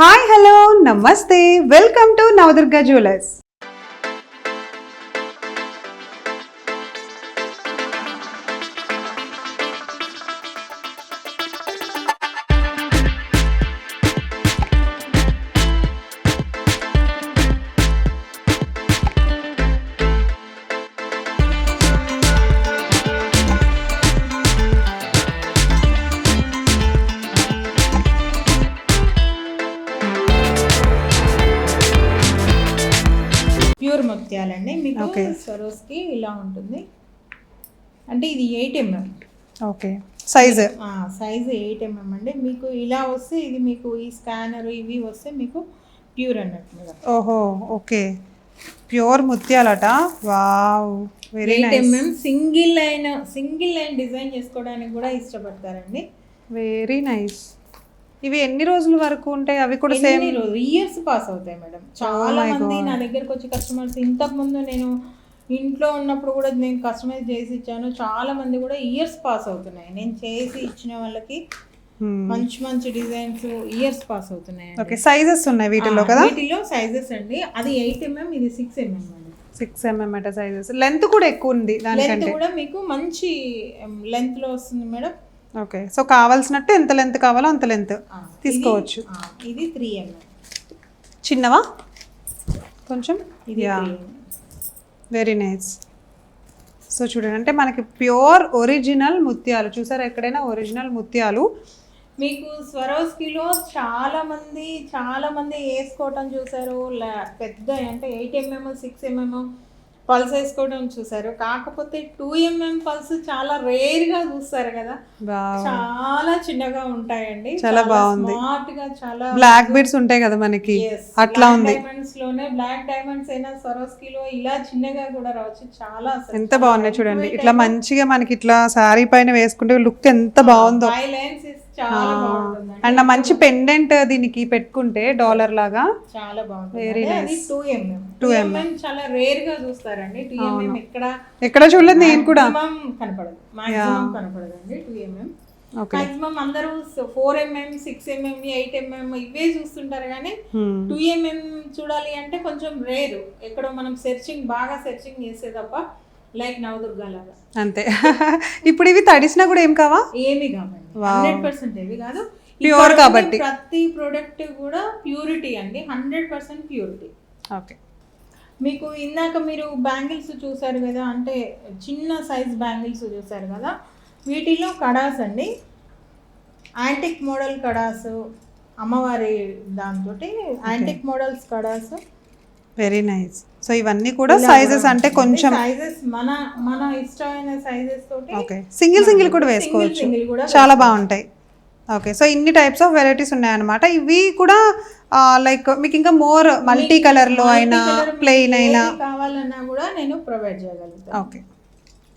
Hi hello నమస్తే welcome to Navadurga jewellers. Pure ముత్యాలండి. మీకు సరోస్కి ఇలా ఉంటుంది, అంటే ఇది 8 mm. ఓకే, సైజ్ 8 mm అండి. మీకు ఇలా వస్తే ఇది మీకు ఈ స్కానర్ ఇవి వస్తే మీకు ప్యూర్ అన్నట్టు. ఓహో, ఓకే, ప్యూర్ ముత్యాలట. Wow, very 8 mm single line design చేసుకోవడానికి కూడా ఇష్టపడతారండి. Very nice. ఇవి ఎన్ని రోజుల వరకు ఉంటాయి? అవి కూడా సేమ్ ఇయర్స్ పాస్ అవుతాయి మేడం. చాలా మంది నా దగ్గరకు వచ్చి కస్టమర్స్, ఇంతకు ముందు నేను ఇంట్లో ఉన్నప్పుడు కూడా నేను కస్టమైజ్ చేసి ఇచ్చాను. చాలా మంది కూడా ఇయర్స్ పాస్ అవుతున్నాయి. నేను చేసి ఇచ్చిన వాళ్ళకి మంచి మంచి డిజైన్స్ ఇయర్స్ పాస్ అవుతున్నాయి. ఓకే, సైజెస్ ఉన్నాయి వీటిలో కదా? వీటిలో సైజెస్ అండి. అది 8 mm, ఇది 6 mm అండి. 6 mm అట సైజెస్. లెంత్ కూడా ఎక్కువ ఉంది దానికంటే. లెంత్ కూడా మీకు మంచి లెంత్ లో వస్తుంది మేడం. ఓకే, సో కావాల్సినట్టు ఎంత లెంత్ కావాలో అంత లెంత్ తీసుకోవచ్చు. ఇది 3 mm. చిన్నవా కొంచెం? ఇది వెరీ నైస్. సో చూడండి, అంటే మనకి ప్యూర్ ఒరిజినల్ ముత్యాలు చూసారా? ఎక్కడైనా ఒరిజినల్ ముత్యాలు. మీకు స్వరోస్కిలో చాలా మంది వేసుకోవటం చూసారు. పెద్ద అంటే 8 mm 6 mm పల్స్ వేసుకోవడం చూసారు. కాకపోతే 2 mm పల్స్ చాలా రేర్ గా చూస్తారు కదా. చాలా చిన్నగా ఉంటాయండి, చాలా బాగుంది. స్మార్ట్ గా, చాలా బ్లాక్ బీడ్స్ ఉంటాయి కదా మనకి, అట్లా ఉంది. డైమండ్స్ లోనే బ్లాక్ డైమండ్స్ అయినా స్వరోస్కిలో ఇలా చిన్నగా కూడా రావచ్చు. చాలా ఎంత బాగున్నాయి చూడండి. ఇట్లా మంచిగా మనకి ఇట్లా శారీ పైన వేసుకుంటే లుక్ ఎంత బాగుందో. అండ్ మంచి పెండెంట్ దీనికి పెట్టుకుంటే డాలర్ లాగా చాలా బాగుంటుంది. Very nice. 2 mm చాలా రేర్ గా చూస్తారండి. 2 mm ఎక్కడ చూడలేదు నేను కూడా. కనపడదు, మాక్సిమం కనపడదండి 2 mm. మాక్సిమం అందరూ 4 mm 6 mm 8 mm ఇవే చూస్తుంటారు, కానీ 2 mm చూడాలి అంటే కొంచెం రేరు. ఎక్కడో మనం బాగా సెర్చింగ్ చేసే తప్ప, లైక్ నవదుర్గా లాగా అంతే. ఇప్పుడు ఇవి తడిసినా కూడా ఏం కావా? ఏమి కావండి, 100% ఏవి కాదు, ప్యూర్ కాబట్టి. ప్రతి ప్రోడక్ట్ కూడా ప్యూరిటీ అండి, 100% ప్యూరిటీ. ఓకే, మీకు ఇందాక మీరు బ్యాంగిల్స్ చూసారు కదా, అంటే చిన్న సైజ్ బ్యాంగిల్స్ చూసారు కదా, వీటిలో కడాస్ అండి, యాంటిక్ మోడల్ కడాస్, అమ్మవారి దాంతో antique models kadas. Very nice. So ఇవన్నీ కూడా సైజెస్ అంటే కొంచెం సైజెస్ మన ఇష్టమైన సైజెస్ తోటి. ఓకే, సింగిల్ కూడా వేసుకోవచ్చు, చాలా బాగుంటాయి. ఓకే, సో ఇన్ని టైప్స్ ఆఫ్ వెరైటీస్ ఉన్నాయన్నమాట. ఇవి కూడా లైక్ మీకు ఇంకా మోర్ మల్టీ కలర్ లో అయినా ప్లెయిన్ అయినా కావాలన్నా కూడా నేను ప్రొవైడ్ చేయగలుగుతాను. ఓకే.